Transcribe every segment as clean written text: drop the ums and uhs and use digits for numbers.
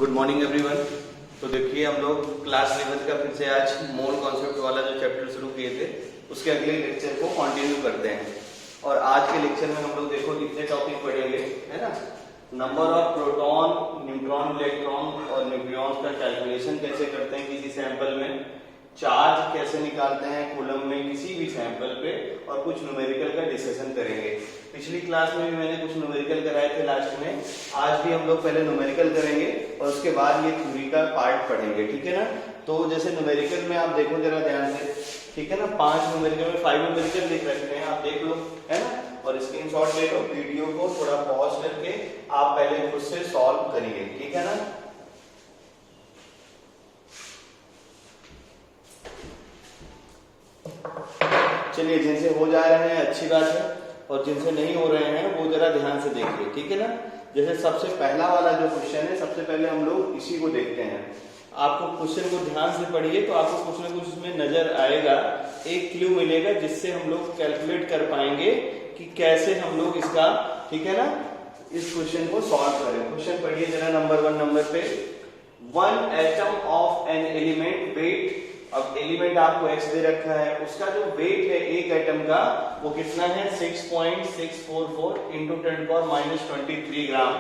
Good morning everyone. तो देखिए हम लोग क्लास 11 का फिर से आज मोल कॉन्सेप्ट वाला जो चैप्टर शुरू किए थे उसके अगले लेक्चर को कंटिन्यू करते हैं। और आज के लेक्चर में हम लोग देखो कितने टॉपिक पढ़ेंगे, है ना। Number of proton, neutron, electron और न्यूक्लियॉन्स का कैलकुलेशन कैसे करते हैं किसी सैंपल में, चार्ज कैसे निकालते हैं कूलम में किसी भी सैंपल पे, और कुछ न्यूमेरिकल का डिस्कशन करेंगे। पिछली क्लास में भी मैंने कुछ न्यूमेरिकल कराए थे लास्ट में, आज भी हम लोग पहले न्यूमेरिकल करेंगे और उसके बाद ये थ्योरी का पार्ट पढ़ेंगे, ठीक है ना। तो जैसे न्यूमेरिकल में आप देखो जरा ध्यान से, ठीक है ना। 5 न्यूमेरिकल में 5 न्यूमेरिकल लिख रखते हैं, आप देख लो, है ना। और स्क्रीनशॉट ले लो, वीडियो को थोड़ा पॉज करके आप पहले खुद से सॉल्व करिए, ठीक है ना। चलिए, जिनसे हो जा रहे हैं अच्छी बात है, और जिनसे नहीं हो रहे हैं वो जरा ध्यान से देखिए, ठीक है ना। जैसे सबसे पहला वाला जो क्वेश्चन है, सबसे पहले हम लोग इसी को देखते हैं। आपको क्वेश्चन को ध्यान से पढ़िए तो आपको कुछ ना कुछ उसमें नजर आएगा, एक क्लू मिलेगा जिससे हम लोग कैलकुलेट कर पाएंगे कि कैसे हम लोग इसका, ठीक है ना, इस क्वेश्चन को सॉल्व करें। क्वेश्चन पढ़िए जरा नंबर 1 नंबर पे। 1 atom of an element weight, अब एलिमेंट आपको x दे रखा है, उसका जो वेट है एक एटम का वो कितना है 6.644 इंटू 10⁻23 ग्राम।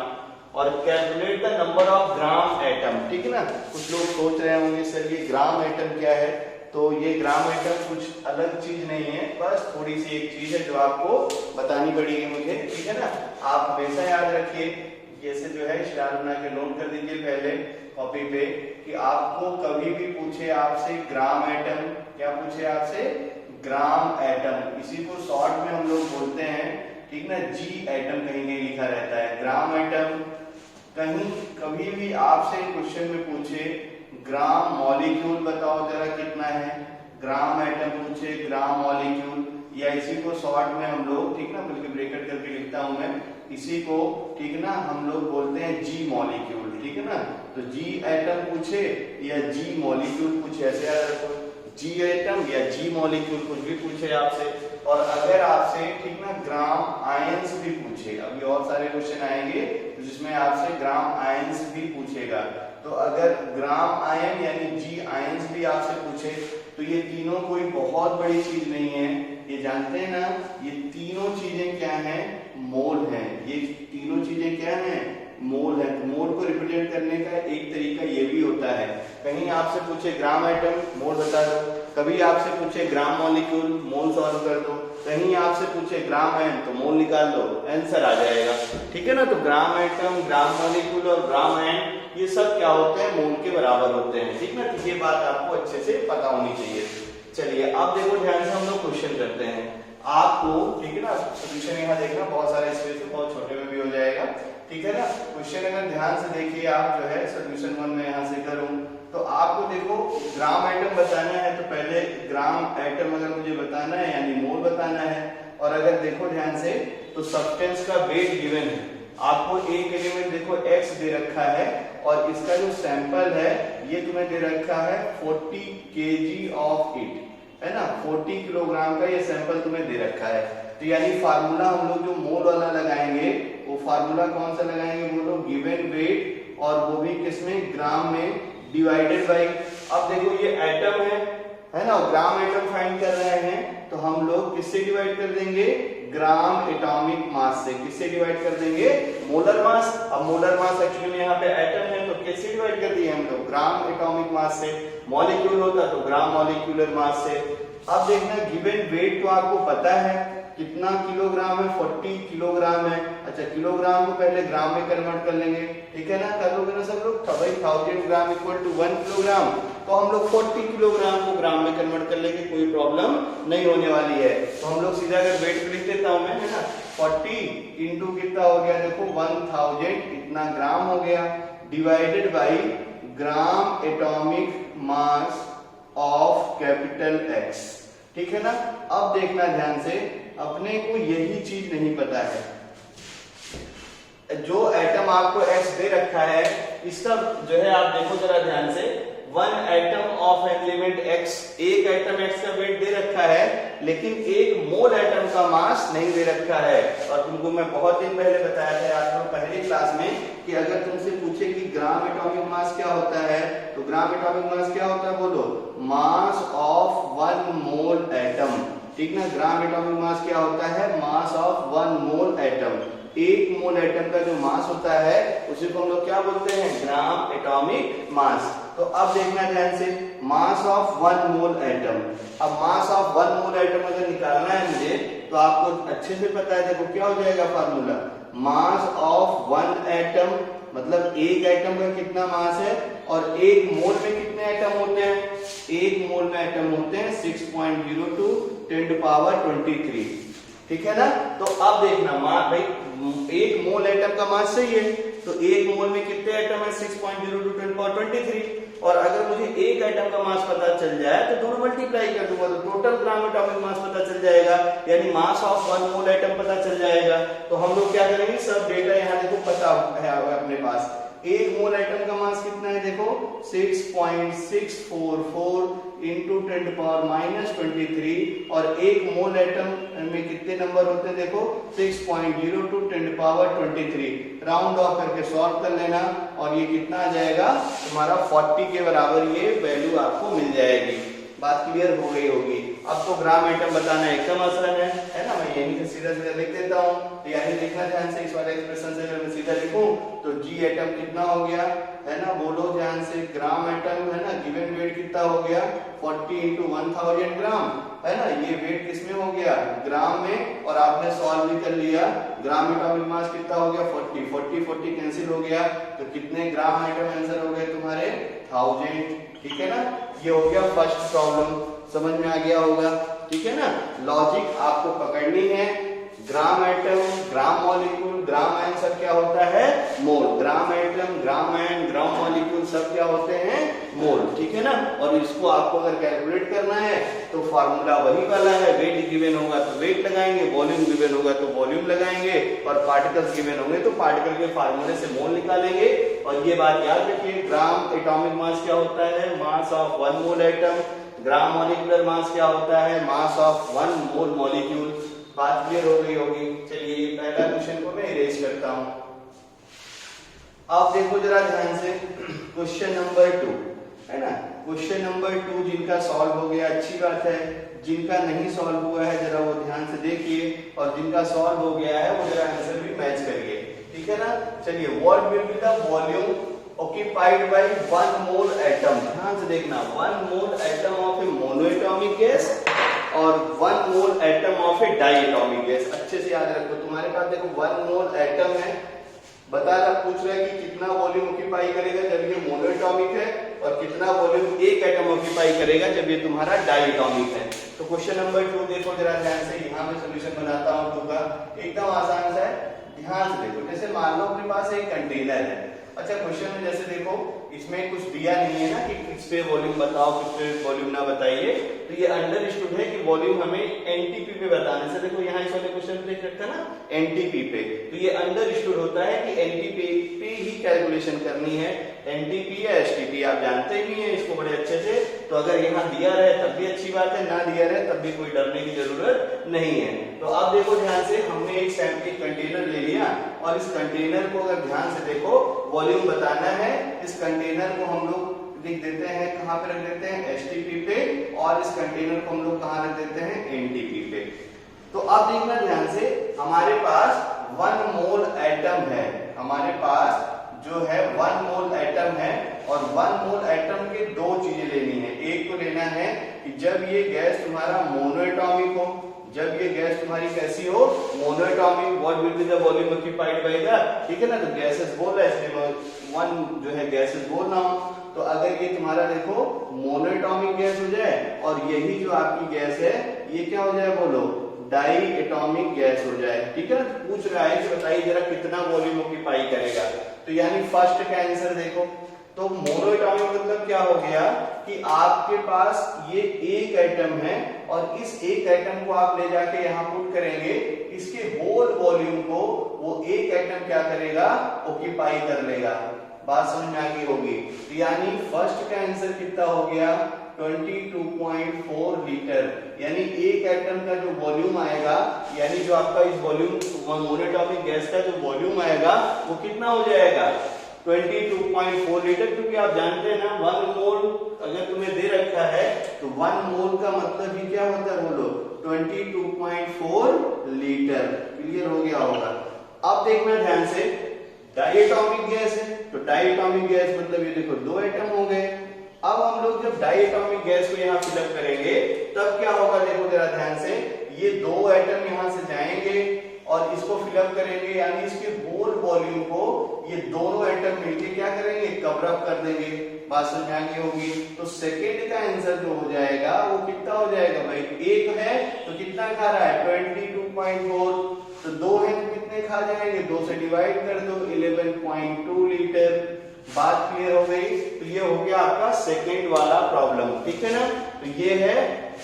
और calculate the number of gram atom, ठीक है ना। कुछ लोग सोच रहे होंगे सर ये ग्राम एटम क्या है, तो ये ग्राम एटम कुछ अलग चीज नहीं है, बस थोड़ी सी एक चीज है जो आपको बतानी पड़ेगी मुझे, ठीक है ना। आप हमेशा याद रखिए, जैसे जो है स्टार बना के नोट कर दीजिए पहले कॉपी पे, कि आपको कभी भी पूछे आपसे ग्राम एटम, क्या पूछे आपसे, ग्राम एटम, इसी को शॉर्ट में हम लोग बोलते हैं, ठीक ना, जी एटम कहीं कहीं लिखा रहता है, ग्राम एटम। कहीं कभी भी आपसे क्वेश्चन में पूछे ग्राम मॉलिक्यूल बताओ जरा कितना है, ग्राम एटम पूछे ग्राम मॉलिक्यूल, या इसी को शॉर्ट में हम लोग, ठीक ना, बल्कि ब्रैकेट करके लिखता हूं मैं, इसी को, ठीक ना, हम लोग बोलते हैं जी मॉलिक्यूल, ठीक है ना। तो जी एटम पूछे या जी मॉलिक्यूल पूछे, ऐसे याद रखो, जी एटम या जी मॉलिक्यूल कुछ भी पूछे आपसे। और अगर आपसे, ठीक ना, ग्राम आयंस भी पूछे, अभी और सारे क्वेश्चन आएंगे जिसमें आपसे ग्राम आयंस भी पूछेगा, तो अगर ग्राम आयन यानी जी आयंस भी आपसे पूछे तो ये तीनों कोई बहुत बड़ी चीज नहीं है, ये जानते हैं ना, ये तीनों चीजें क्या हैं, मोल हैं। ये तीनों चीजें क्या हैं, मोल है। तो मोल को रिप्रेजेंट करने का एक तरीका ये भी होता है, कहीं आपसे पूछे ग्राम एटम मोल बता दो, कभी आपसे पूछे ग्राम मॉलिक्यूल मोल सॉल्व कर दो, कहीं आपसे पूछे ग्राम आयन तो मोल निकाल दो, आंसर आ जाएगा, ठीक है ना। तो ग्राम एटम, ग्राम मॉलिक्यूल और ग्राम आयन ये सब क्या होते हैं, मोल के बराबर होते हैं, ठीक ना। तो ये बात आपको अच्छे से पता होनी चाहिए। चलिए अब देखो ध्यान से हम लोग क्वेश्चन करते हैं आपको, ठीक है ना। सोल्यूशन यहाँ देखना, बहुत सारे स्पेस है, बहुत छोटे में भी हो जाएगा, ठीक है ना। क्वेश्चन अगर ध्यान से देखिए आप, जो है सोल्यूशन 1 में यहाँ से करूं तो आपको देखो ग्राम एटम बताना है, तो पहले ग्राम एटम अगर मुझे बताना है यानी मोल बताना है। और अगर देखो ध्यान से तो सब्सटेंस का वेट गिवन है, आपको एक एलिमेंट देखो x दे रखा है और इसका जो सैंपल है ये तुम्हें दे रखा है 40 kg ऑफ इट, है ना, 40 किलोग्राम का ये सैंपल तुम्हें दे रखा है। तो यानी फार्मूला हम लोग जो मोल वाला लगाएंगे वो फार्मूला कौन सा लगाएंगे, बोलो गिवन वेट, और वो भी किसमें, ग्राम में, डिवाइडेड बाई, अब देखो ये एटम है ना, ग्राम एटम फाइंड कर रहे हैं तो हम लोग किससे डिवाइड कर देंगे, ग्राम एटॉमिक मास से। किससे डिवाइड कर देंगे, मोलर मास। अब मोलर मास एक्चुअली में यहाँ पे एटम है तो कैसे डिवाइड कर दिए हम लोग, ग्राम एटॉमिक मास से। मॉलिक्यूल होता तो ग्राम मॉलिक्यूलर मास से। अब देखना गिवन वेट तो आपको पता है कितना किलोग्राम है, 40 किलोग्राम है। अच्छा, किलोग्राम को पहले ग्राम में कन्वर्ट कर लेंगे, ठीक है ना, कर लोगे ना सब लोग, 1000 ग्राम इक्वल टू 1 किलोग्राम, तो हम लोग 40 किलोग्राम को ग्राम में कन्वर्ट कर लेंगे, कोई प्रॉब्लम नहीं होने वाली है। तो हम लोग सीधा अगर वेट लिख देता हूं मैं, है ना, 40 इंटू कितना हो गया, देखो 1000 इतना ग्राम हो गया, divided by gram atomic mass of capital x, ठीक है ना। अब देखना ध्यान से, अपने को यही चीज नहीं पता है, जो एटम आपको x दे रखा है इसका जो है आप देखो जरा ध्यान से one atom of element X, एक एटम X का वेट दे रखा है, लेकिन एक मोल एटम का मास नहीं दे रखा है। और तुमको मैं बहुत दिन पहले बताया था, आज तो पहली क्लास में, कि अगर तुमसे पूछे कि ग्राम एटॉमिक मास क्या होता है, तो ग्राम एटॉमिक मास क्या होता है, बोलो, मास ऑफ वन मोल एटम। ठीक ना, ग्राम एटॉमिक मास क्या होता है, मास ऑफ वन मोल एटम। एक मोल एटम का जो मास होता है उसी को हम लोग क्या बोलते हैं, ग्राम एटॉमिक मास। तो अब देखना ध्यान से, mass of one mole atom. अब mass of one mole atom अगर निकालना है मुझे, तो आपको अच्छे से पता है, देखो क्या हो जाएगा formula, mass of one atom मतलब एक एटम का कितना मास है, और एक मोल में कितने एटम होते हैं, एक मोल में एटम होते हैं 6.02 10⁻23। ठीक है ना। तो अब देखना भाई, एक मोल एटम का मास सही है, तो एक मोल में कितने एटम है, 6.02 10⁻23। और अगर मुझे एक एटम का मास पता चल जाए तो दोनों मल्टीप्लाई कर दूंगा, तो टोटल ग्राम एटॉमिक मास पता चल जाएगा, यानी मास ऑफ वन मोल एटम पता चल जाएगा। तो हम लोग क्या करेंगे, सब डेटा यहाँ देखो पता है अपने पास। एक मोल एटम का मास कितना है, देखो 6.644 इंटू 10⁻23, और एक मोल एटम में कितने नंबर होते हैं, देखो 6.02 10⁻23। राउंड ऑफ करके सॉल्व कर लेना, और ये कितना आ जाएगा तुम्हारा 40 के बराबर ये वैल्यू आपको मिल जाएगी। बात क्लियर हो गई होगी। अब तो ग्राम एटम बताना एकदम आसान है ना, मैं यहीं से सीधा सीधा लिख देता हूँ। तो यानी देखना ध्यान से, इस वाले एक्सप्रेशन से अगर मैं सीधा लिखूं तो जी एटम कितना हो गया, है ना, बोलो ध्यान से, ग्राम एटम है ना, गिवन वेट कितना हो गया 40 इंटू 1000 ग्राम, है ना, ये वेट किसमें हो गया, ग्राम में, और आपने सॉल्व भी कर लिया। ग्राम एटॉमिक मास कितना हो गया 40 40 कैंसिल हो गया, तो कितने ग्राम एटम आंसर हो गए तुम्हारे 1000। ठीक है ना, ये हो गया फर्स्ट प्रॉब्लम, समझ में आ गया होगा। ठीक है ना, लॉजिक आपको पकड़नी है। ग्राम एटम, ग्राम मॉलिक्यूल, ग्राम आयन सब क्या होता है, मोल। ग्राम एटम, ग्राम आयन, ग्राम मॉलिक्यूल सब क्या होते हैं, मोल। ठीक है ना, और इसको आपको अगर कैलकुलेट करना है तो फार्मूला वही वाला है, वेट गिवन होगा तो वेट लगाएंगे, वॉल्यूम गिवन होगा तो वॉल्यूम लगाएंगे, और पार्टिकल्स गिवन होंगे तो पार्टिकल के फार्मूले से मोल निकालेंगे। और ये बात याद रखिए, ग्राम एटॉमिक मास क्या होता है, मास of one mole atom. Gram molecular mass क्या होता है, मास ऑफ वन मोल मॉलिक्यूल। बात क्लियर हो गई होगी। चलिए ये पहला क्वेश्चन को मैं इरेज करता हूं। आप देखो जरा ध्यान से, क्वेश्चन नंबर 2 है ना, क्वेश्चन नंबर 2 जिनका सॉल्व हो गया अच्छी बात है, जिनका नहीं सॉल्व हुआ है जरा वो ध्यान से देखिए, और जिनका सॉल्व हो गया है वो जरा आंसर भी मैच करिए। ठीक है ना, चलिए, what will be the volume occupied by one mole atom। ध्यान से देखना, one mole atom of a monoatomic gas और one mole atom of a diatomic gas। अच्छे से याद रखो, तुम्हारे पास देखो one mole atom है, बता रहा, पूछ रहा है कि कितना वॉल्यूम ऑक्यूपाई करेगा जब ये मोनोएटॉमिक है, और कितना वॉल्यूम एक एटम ऑक्यूपाई करेगा जब ये तुम्हारा डायटॉमिक है। तो क्वेश्चन नंबर 2 देखो जरा ध्यान से, यहाँ मैं सोल्यूशन बनाता हूँ 2 का, एकदम आसान सा है, ध्यान से देखो। जैसे मान लो अपने पास एक कंटेनर है, अच्छा क्वेश्चन में जैसे देखो इसमें कुछ दिया नहीं है ना कि किस पे वॉल्यूम बताओ, किस पे वॉल्यूम ना बताइए, तो ये अंडरस्टूड है कि वॉल्यूम हमें एनटीपी पे बताने से, देखो यहाँ इस वाले क्वेश्चन पे देख रखा ना एनटीपी पे, तो ये अंडरस्टूड होता है कि एनटीपी पे ही कैलकुलेशन करनी है। एनटीपी या एसटीपी आप जानते भी हैं इसको बड़े अच्छे से, तो अगर यहाँ दिया रहे तब भी अच्छी बात है, ना दिया रहे तब भी कोई डरने की जरूरत नहीं है। तो अब देखो ध्यान से, हमने एक सैंपल कंटेनर ले लिया, और इस कंटेनर को अगर ध्यान से देखो वॉल्यूम बताना है, इस कंटेनर को हम लोग लिख देते हैं, कहाँ पे रख देते हैं, एसटीपी पे, और इस कंटेनर को हम लोग कहाँ रख देते हैं, एनटीपी पे। तो अब देखना ध्यान से, हमारे पास 1 मोल एटम है, हमारे पास जो है 1 मोल एटम है, और 1 मोल एटम के 2 चीजें लेनी है। एक तो लेना है कि जब ये गैस तुम्हारा मोनोएटॉमिक हो, जब ये गैस तुम्हारी कैसी हो, monoatomic, what will be the volume occupied by the, ठीक है ना, तो गैसेस बोल रहा है इसलिए 1 जो है गैसेस बोल रहा हूं। तो अगर ये तुम्हारा देखो मोनोएटॉमिक गैस हो जाए, और यही जो आपकी गैस है ये क्या हो जाए, बोलो, डाई एटॉमिक गैस हो जाए। ठीक है ना, पूछ रहा है कि बताइए जरा कितना वॉल्यूम ऑक्यूपाई करेगा, तो यानी फर्स्ट का आंसर देखो, तो मोनोएटॉमिक मतलब क्या हो गया कि आपके पास ये एक एटम है, और इस एक एटम को आप ले जाके यहाँ पुट करेंगे, इसके होल वॉल्यूम को वो एक एटम क्या करेगा, ऑक्यूपाई कर लेगा। बात समझ में आ गई होगी। तो यानी फर्स्ट का आंसर कितना हो गया 22.4 लीटर, यानी एक एटम का जो वॉल्यूम आएगा, यानी जो आपका इस वॉल्यूम मोनोटॉमिक गैस का जो वॉल्यूम आएगा वो कितना हो जाएगा 22.4 लीटर, क्योंकि आप जानते हैं ना 1 मोल अगर तुम्हें दे रखा है तो 1 मोल का मतलब ही क्या होता है बोलो 22.4 लीटर। क्लियर हो गया होगा। अब देखना ध्यान से, डायटोमिक गैस है तो डायटोमिक गैस मतलब ये देखो 2 एटम हो गए। अब हम लोग जब डायटोमिक गैस को यहाँ फिलअप करेंगे तब क्या होगा, देखो जरा ध्यान से, ये 2 एटम यहाँ से जाएंगे और इसको फिलअप करेंगे, यानी इसके मोल वॉल्यूम को ये दोनों एटम मिलके क्या करेंगे कवर अप कर देंगे। बात समझ में आ गई होगी। तो सेकेंड का आंसर जो हो जाएगा वो कितना हो जाएगा भाई, एक है तो कितना खा रहा है 22.4, तो 2 है तो कितने खा जाएंगे, 2 से डिवाइड कर दो 11.2 लीटर। बात क्लियर हो गई। तो ये हो गया आपका सेकेंड वाला प्रॉब्लम, ठीक है ना। तो ये है,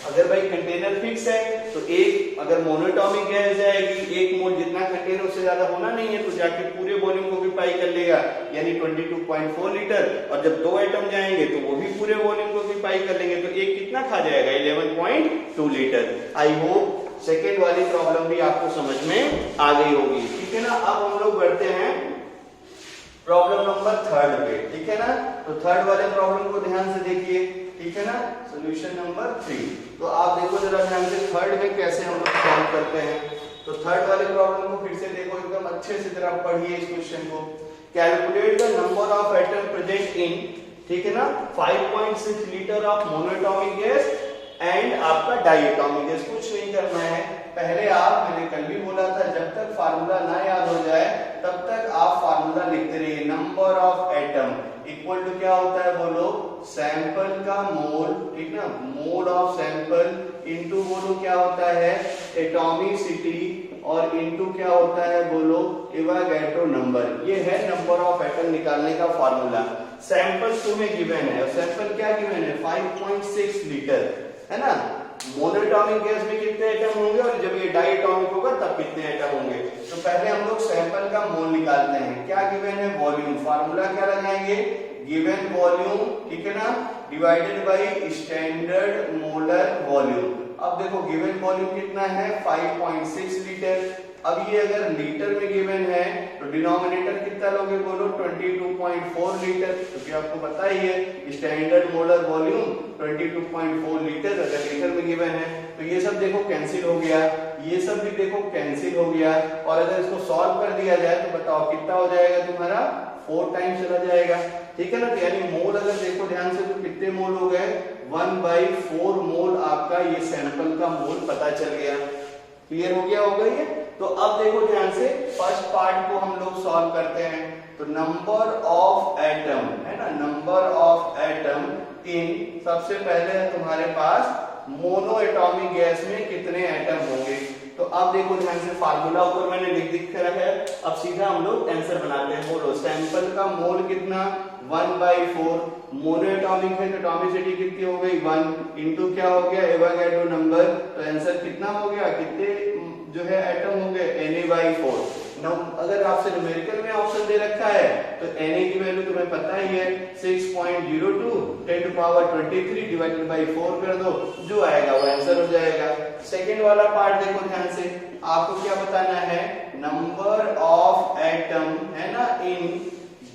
अगर भाई कंटेनर फिक्स है तो एक अगर मोनोटॉमिक गैस जाएगी, 1 मोल जितना कंटेनर उससे ज्यादा होना नहीं है तो जाके पूरे वॉल्यूम को ऑक्यूपाई कर लेगा, यानी 22.4 लीटर, और जब 2 एटम जाएंगे तो वो भी पूरे वॉल्यूम को ऑक्यूपाई कर लेंगे, तो एक कितना खा जाएगा 11.2 लीटर। आई होप सेकेंड वाली प्रॉब्लम भी आपको समझ में आ गई होगी, ठीक है ना। अब हम लोग बढ़ते हैं प्रॉब्लम नंबर 3 पे, ठीक है ना। तो थर्ड वाले प्रॉब्लम को ध्यान से देखिए, ठीक है ना। सॉल्यूशन नंबर 3, तो आप देखो जरा ध्यान से थर्ड में कैसे हम लोग सॉल्व करते हैं। तो थर्ड वाले प्रॉब्लम को फिर से देखो, एकदम अच्छे से जरा पढ़िए इस क्वेश्चन को। Calculate the number of atom present in, ठीक है ना, 5.6 litre of monoatomic gas and आपका डायटोमिक गैस। कुछ नहीं करना है, पहले आप, मैंने कल भी बोला था, जब तक फार्मूला ना याद हो जाए तब तक आप फार्मूला लिखते रहिए। Number of atom equal to क्या होता है बोलो, सैंपल का मोल, ठीक ना, मोल ऑफ सैंपल इनटू बोलो क्या होता है एटॉमिसिटी, और इनटू क्या होता है बोलो एवोगैड्रो नंबर। ये है नंबर ऑफ एटम निकालने का फार्मूला। सैंपल तुम्हें गिवन है, और सैंपल क्या गिवन है 5.6 लीटर, है ना। मोनोटॉमिक गैस में कितने एटम होंगे और जब ये डायटोमिक होगा तब कितने एटम होंगे। तो पहले हम लोग सैंपल का मोल निकालते हैं। क्या गिवन है वॉल्यूम, फार्मूला क्या लगाएंगे गिवन वॉल्यूम, ठीक है ना, divided by standard molar volume. अब देखो गिवन वॉल्यूम कितना है 5.6 लीटर। अब ये अगर लीटर में गिवन है तो डिनोमिनेटर कितना लोगे बोलो 22.4 लीटर, क्योंकि आपको पता ही है स्टैंडर्ड मोलर वॉल्यूम 22.4 लीटर अगर लीटर में गिवन है। तो ये सब देखो कैंसिल हो गया, ये सब भी देखो कैंसिल हो गया, और अगर इसको सॉल्व कर दिया जाए तो बताओ कितना हो जाएगा तुम्हारा 4 टाइम्स चला जाएगा, ठीक है ना। तो यानी मोल अगर देखो ध्यान से तो कितने मोल हो गए 1/4 मोल आपका ये सैंपल का मोल पता चल गया। क्लियर हो गया होगा ये। तो अब देखो ध्यान से फर्स्ट पार्ट को हम लोग सॉल्व करते हैं। तो नंबर ऑफ एटम है ना, नंबर ऑफ एटम इन, सबसे पहले है तुम्हारे पास मोनो एटॉमिक गैस में कितने एटम होंगे। तो अब देखो ध्यान से फार्मूला ऊपर मैंने लिख कर रखा है। अब सीधा हम लोग आंसर बनाते हैं। बोलो सैंपल का मोल कितना 1/4, मोनो एटॉमिक है तो एटॉमिसिटी कितनी हो गई 1 इनटू क्या हो गया एवोगैड्रो नंबर। तो आंसर कितना हो गया, कितने जो है एटम हो गए Na/4। अगर आपसे न्यूमेरिकल में ऑप्शन दे रखा है तो Na की वैल्यू तुम्हें पता ही है 6.02 10⁻23 डिवाइडेड बाय 4 कर दो, जो आएगा वो आंसर हो जाएगा। सेकंड वाला पार्ट देखो ध्यान से, आपको क्या बताना है नंबर ऑफ एटम है ना इन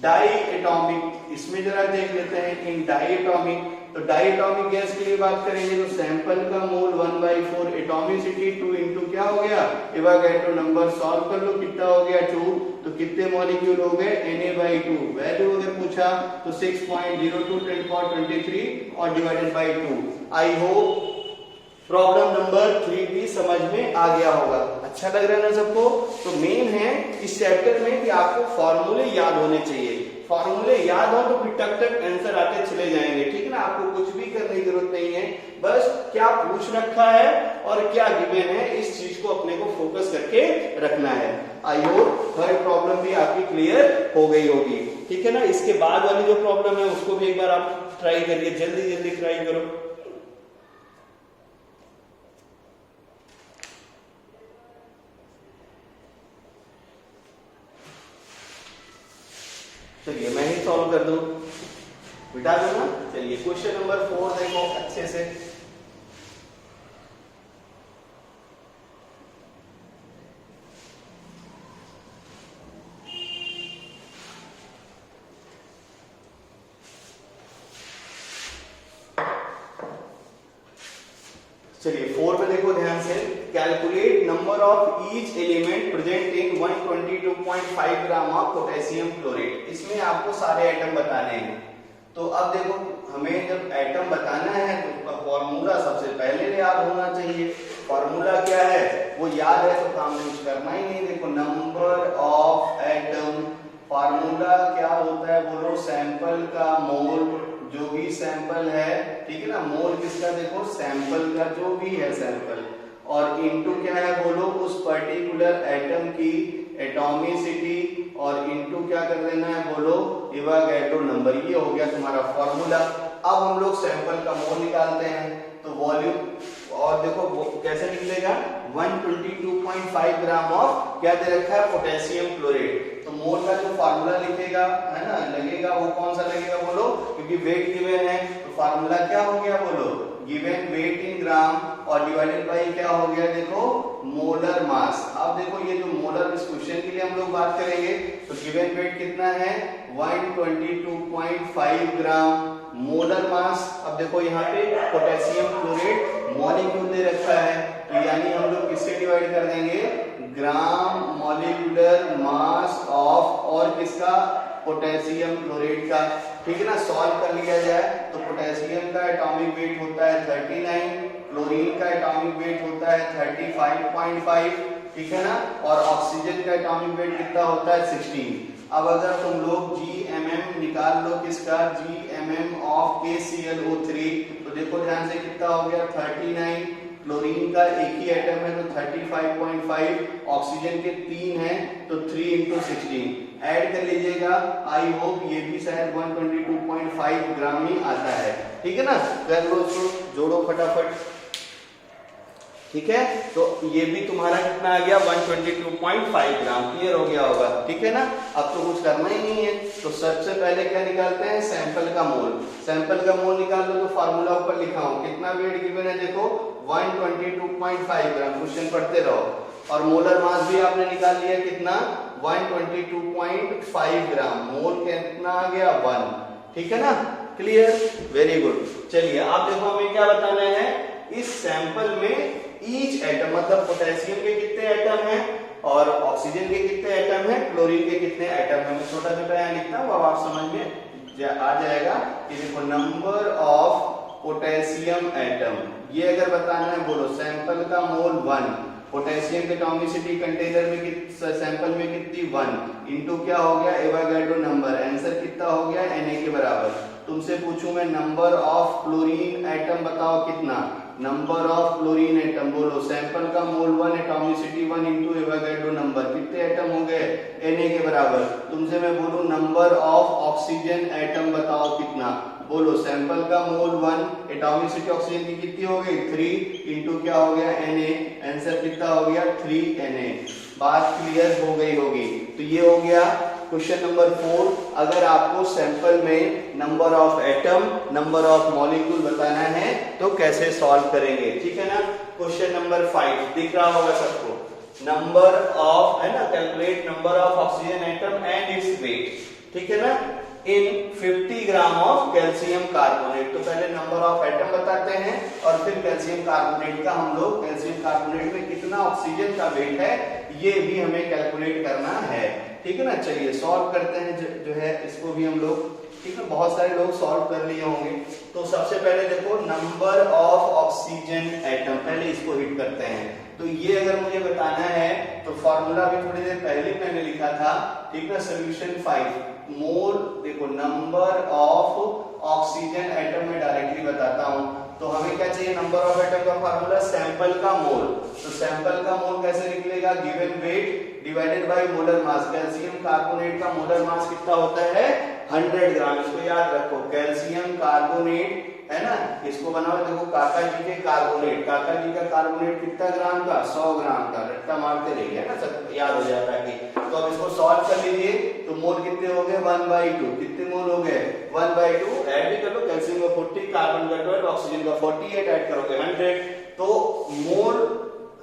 डाई एटॉमिक। इसमें जरा देख लेते हैं इन डाई एटॉमिक। तो डाई एटॉमिक गैस के लिए बात करेंगे तो सैंपल का मोल 1/4, एटॉमिसिटी 2 इनटू क्या हो गया एवोगैड्रो नंबर। सॉल्व कर लो कितना हो गया 2, तो कितने मॉलिक्यूल हो गए Na/2। वैल्यू अगर पूछा तो 6.02 10⁻23 और divided by 2। I hope problem number 3 भी समझ में आ गया होगा। अच्छा लग रहा है ना सबको। तो मेन है इस चैप्टर में कि आपको फॉर्मूले याद होने चाहिए। फॉर्मूले याद हो तो फिर टक टक आंसर आते चले जाएंगे, ठीक है ना। आपको कुछ भी करने की जरूरत नहीं है, बस क्या पूछ रखा है और क्या गिवन है इस चीज को अपने को फोकस करके रखना है। आई होप थर्ड प्रॉब्लम भी आपकी क्लियर हो गई होगी, ठीक है ना। इसके बाद वाली जो प्रॉब्लम है उसको भी एक बार आप ट्राई करिए, जल्दी जल्दी ट्राई करो। चलिए मैं ही सॉल्व कर दो, बिठा दो ना। चलिए क्वेश्चन नंबर 4 देखो अच्छे से। चलिए 4 में देखो ध्यान से, calculate number of each element present in 122.5 gram of potassium chlorate. इसमें आपको सारे एटम बताने हैं। तो अब देखो हमें जब एटम बताना है तो उसका फॉर्मूला सबसे पहले याद होना चाहिए। फॉर्मूला क्या है वो याद है तो काम नहीं कुछ करना ही नहीं। देखो नंबर ऑफ एटम, फॉर्मूला क्या होता है बोलो, सैंपल का मोल, जो भी सैंपल है, ठीक है ना, मोल किसका, देखो सैंपल का जो भी है सैंपल, और इनटू क्या है बोलो, उस पर्टिकुलर एटम की एटॉमिसिटी, और इनटू क्या कर देना है बोलो, इवागैड्रो नंबर। ये हो गया तुम्हारा फॉर्मूला। अब हम लोग सैंपल का मोल निकालते हैं। तो वॉल्यूम, और देखो कैसे निकलेगा, 122.5 ग्राम ऑफ क्या दे रखा है, पोटेशियम क्लोरेट। तो मोल का जो फार्मूला लिखेगा है ना, लगेगा वो कौन सा लगेगा बोलो, क्योंकि वेट गिवन है तो फार्मूला क्या हो गया बोलो, गिवन वेट इन ग्राम, और डिवाइडेड बाय क्या हो गया देखो, मोलर मास। अब देखो ये जो मोलर, इस क्वेश्चन के लिए हम लोग बात करेंगे तो गिवन वेट कितना है 122.5 ग्राम, मोलर मास। अब देखो यहाँ पे पोटेशियम क्लोरेट मॉलिक्यूल दे रखा है, तो यानी हम लोग किससे डिवाइड कर देंगे, ग्राम मॉलिक्यूलर मास ऑफ, और किसका, पोटेशियम क्लोरेट का। ठीक है ना, सॉल्व कर लिया जाए तो पोटेशियम का एटॉमिक वेट होता है 39, क्लोरीन का एटॉमिक वेट होता है 35.5, ठीक है ना, और ऑक्सीजन का एटॉमिक वेट कितना होता है 16। अब अगर तुम लोग GMM निकाल लो किसका, GMM ऑफ KClO3, तो देखो ध्यान से कितना हो गया 39, क्लोरीन का एक ही एटम है तो 35.5, ऑक्सीजन के 3 हैं तो 3 into 16 ऐड कर लीजिएगा। आई होप ये भी शायद 122.5 ग्राम ही आता है, ठीक है ना, कर लो इसको, जोड़ो फटाफट, ठीक है। तो ये भी तुम्हारा कितना आ गया 122.5 ग्राम, क्लियर हो गया होगा, ठीक है ना। अब तो कुछ करना ही नहीं है, तो सबसे पहले क्या निकालते हैं, सैंपल का मोल। सैंपल का मोल निकाल लो तो फार्मूला ऊपर लिखा हूं, कितना वेट गिवन है देखो 122.5 ग्राम, क्वेश्चन पढ़ते रहो। और मोलर मास भी आपने निकाल लिया कितना 122.5 ग्राम, मोल कितना आ गया 1, ठीक है ना, क्लियर, वेरी गुड। चलिए आप देखो हमें क्या बताना है, इस सैंपल में ईच एटम, मतलब पोटेशियम के कितने एटम हैं और ऑक्सीजन के कितने एटम हैं, क्लोरीन के कितने एटम हैं। मैं छोटा छोटा यहाँ लिखता हूँ, अब आप समझ में आ जाएगा कि देखो नंबर ऑफ पोटेशियम एटम, ये अगर बताना है बोलो, सैंपल का मोल 1, पोटेशियम की एटॉमिसिटी कंटेनर में सैंपल में कितनी 1, इनटू क्या हो गया एवोगाड्रो नंबर, आंसर कितना हो गया Na के बराबर। तुमसे पूछूं मैं नंबर ऑफ क्लोरीन एटम बताओ कितना, नंबर ऑफ क्लोरीन एटम बोलो, सैंपल का मोल 1, एटॉमिसिटी 1 इनटू एवोगाड्रो नंबर, कितने एटम हो गए Na के बराबर। तुमसे मैं बोलूं नंबर ऑफ ऑक्सीजन एटम बताओ कितना, बोलो सैंपल का मोल 1, एटॉमिसिटी ऑक्सीजन की कितनी हो गई 3 इनटू क्या हो गया Na, आंसर कितना हो गया 3 Na। बात क्लियर हो गई होगी। तो ये हो गया क्वेश्चन नंबर 4। अगर आपको सैंपल में number of atom, number of molecule बताना है तो कैसे सॉल्व करेंगे, ठीक है ना। क्वेश्चन नंबर 5 दिख रहा होगा सबको, नंबर ऑफ, है ना, calculate number of oxygen atom and its weight, ठीक है ना, इन 50 ग्राम ऑफ कैल्शियम कार्बोनेट। तो पहले नंबर ऑफ एटम बताते हैं और फिर कैल्शियम कार्बोनेट का हम लोग, कैल्शियम कार्बोनेट में कितना ऑक्सीजन का वेट है ये भी हमें कैलकुलेट करना है, ठीक है ना। चलिए सॉल्व करते हैं, जो है इसको भी हम लोग, ठीक है, बहुत सारे लोग सॉल्व कर लिए होंगे। तो सबसे पहले देखो नंबर ऑफ ऑक्सीजन एटम, पहले इसको हिट करते हैं। तो ये अगर मुझे बताना है तो फॉर्मूला भी थोड़ी देर पहले मैंने लिखा था, ठीक है, सोल्यूशन 5 मोल, देखो नंबर ऑफ ऑक्सीजन एटम में डायरेक्टली बताता हूं। तो हमें क्या चाहिए, नंबर ऑफ एटम का फार्मूला सैंपल का मोल, तो सैंपल का मोल कैसे निकलेगा, given weight divided by molar mass. Calcium carbonate का मोलर मास कितना होता है 100 ग्राम, इसको याद रखो। कैल्शियम कार्बोनेट है ना, इसको बनाओ, देखो काका जी के कार्बोनेट, काका जी का कार्बोनेट कितना ग्राम का 100 ग्राम का, रट्टा मारते रहिए ना, सब याद हो जाता है। तो अब इसको सॉल्व कर लीजिए, तो मोल कितने हो गए 1/2, कितने मोल हो गए 1/2, ऐड भी कर लो, कैल्शियम का 40, कार्बन का 12, ऑक्सीजन का 48, ऐड करोगे 100, तो मोल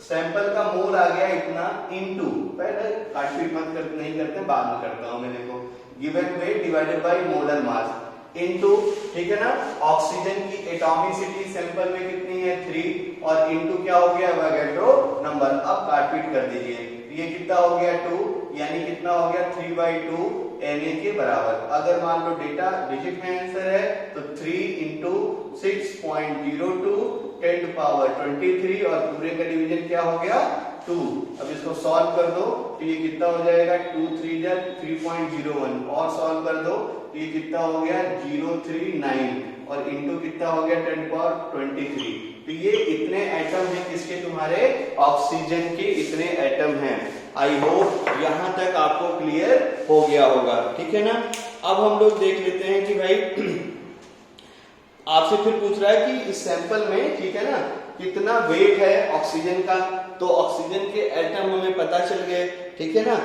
सैंपल का मोल आ गया इतना इनटू, पहले काटपीट मत कर, नहीं करते, बाद में करता हूं मैं, देखो given weight divided by molar mass into, ठीक है ना, ऑक्सीजन की एटॉमिसिटी सैंपल में कितनी है 3, और इनटू क्या हो गया एवोगाड्रो नंबर। अब काटपीट कर दीजिए, ये कितना हो गया 2, यानी कितना हो गया 3/2 Na के बराबर। अगर मान लो डेटा डिजिट में आंसर है तो 3 इंटू 6.02 10 to power 23, और पूरे का डिवीजन क्या हो गया 2। अब इसको सॉल्व कर दो तो ये कितना हो जाएगा 2 3 जा 3.01, और सॉल्व कर दो तो ये कितना हो गया 039, और इंटू कितना हो गया 10 to power 23। तो ये इतने एटम हैं किसके, तुम्हारे ऑक्सीजन के इतने एटम हैं। आई होप यहां तक आपको क्लियर हो गया होगा, ठीक है ना। अब हम लोग देख लेते हैं कि भाई आपसे फिर पूछ रहा है कि इस सैंपल में, ठीक है ना, कितना वेट है ऑक्सीजन का, तो ऑक्सीजन के एटम हमें पता चल गए, ठीक है ना।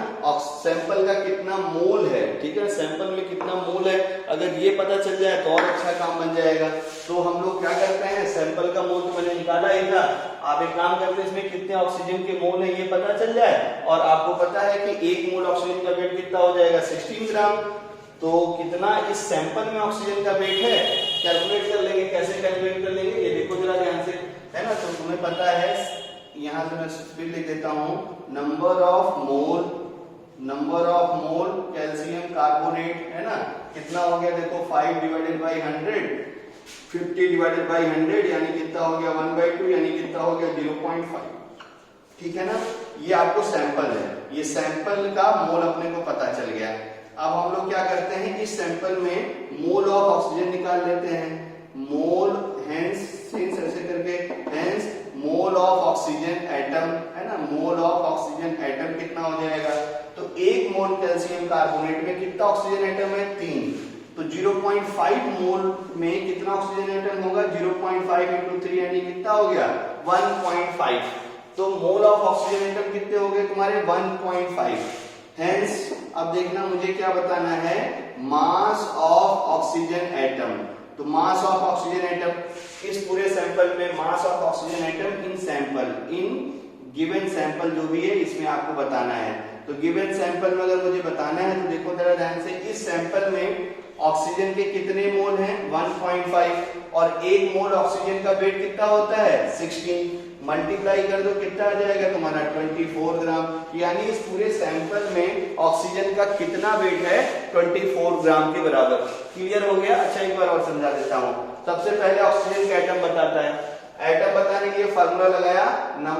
सैंपल का कितना मोल है, ठीक है, सैंपल में कितना मोल है, अगर ये पता चल जाए तो और अच्छा काम बन जाएगा। तो हम लोग क्या करते हैं, सैंपल का मोल तो मैंने निकाला ही था, आप एक काम करते हैं, इसमें कितने ऑक्सीजन के मोल है ये पता चल जाए, और आपको पता है कि 1 मोल ऑक्सीजन का वेट कितना हो जाएगा 16 ग्राम। तो कितना इस सैंपल में ऑक्सीजन का वेट है कैलकुलेट कर लेंगे। कैसे कैलकुलेट कर लेंगे, ये देखो जरा ध्यान से, है ना। तो तुम्हें पता है, यहां से मैं फिर लिख देता हूं, number of mole calcium carbonate, है ना, कितना हो गया देखो 5 डिवाइडेड बाई 100, 50 डिवाइडेड बाई 100, यानी कितना हो गया 1/2, यानी कितना हो गया 0.5, ठीक है ना। ये आपको सैंपल है, ये सैंपल का मोल अपने को पता चल गया। अब हम लोग क्या करते हैं, इस सैंपल में मोल ऑफ ऑक्सीजन निकाल लेते हैं, मोल हेंस ऐसे करके, hence mole of oxygen atom, है ना, मोल ऑफ ऑक्सीजन एटम कितना हो जाएगा, तो 1 मोल कैल्शियम कार्बोनेट में कितना ऑक्सीजन एटम है 3, तो 0.5 मोल में कितना ऑक्सीजन एटम होगा 0.5 इंटू 3, यानी कितना हो गया 1.5। तो मोल ऑफ ऑक्सीजन एटम कितने हो गए तुम्हारे 1.5। हेंस अब देखना मुझे क्या बताना है, मास ऑफ ऑक्सीजन एटम। तो मास ऑफ ऑक्सीजन एटम इस पूरे सैंपल में, mass of oxygen atom in sample, in given sample जो भी है इसमें आपको बताना है। तो गिवन सैंपल में अगर मुझे बताना है तो देखो जरा ध्यान से, इस सैंपल में ऑक्सीजन के कितने मोल हैं 1.5, और 1 मोल ऑक्सीजन का वेट कितना होता है 16, मल्टीप्लाई कर दो कितना आ जाएगा तुम्हारा 24 ग्राम, यानी इस पूरे सैंपल में ऑक्सीजन का कितना वेट है 24 ग्राम के बराबर। क्लियर हो गया। अच्छा एक बार और समझा देता हूं। सबसे पहले ऑक्सीजन का एटम बताता है, एटम बताने के लिए फार्मूला लगाया ना,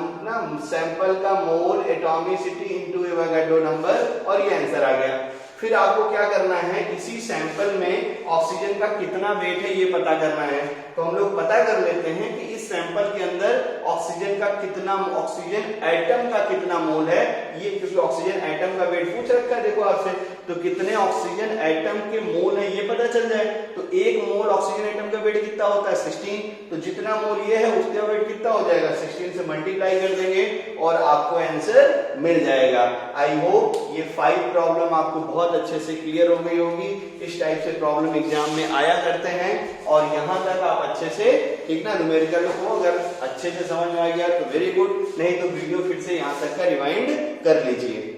सैंपल का मोल एटॉमिसिटी इनटू एवोगाड्रो नंबर, और ये आंसर आ गया। फिर आपको क्या करना है, इसी सैंपल में ऑक्सीजन का कितना वेट है ये पता करना है। तो हम लोग पता कर लेते हैं कि इस सैंपल के अंदर ऑक्सीजन का कितना, ऑक्सीजन एटम का कितना मोल है ये, क्योंकि ऑक्सीजन एटम का वेट पूछ रखा है देखो आपसे, तो कितने ऑक्सीजन एटम के मोल है ये पता चल जाए। तो 1 मोल ऑक्सीजन एटम का वेट कितना होता है 16, तो जितना मोल ये है उसका वेट कितना हो जाएगा 16 से मल्टीप्लाई कर देंगे और आपको आंसर मिल जाएगा। आई होप ये 5 प्रॉब्लम आपको बहुत अच्छे से क्लियर हो गई होगी। इस टाइप से प्रॉब्लम एग्जाम में आया करते हैं, और यहां तक आप अच्छे से, ठीक ना, न्यूमेरिकल को अगर अच्छे से समझ में आ गया तो वेरी गुड, नहीं तो वीडियो फिर से यहां तक का रिवाइंड कर लीजिए।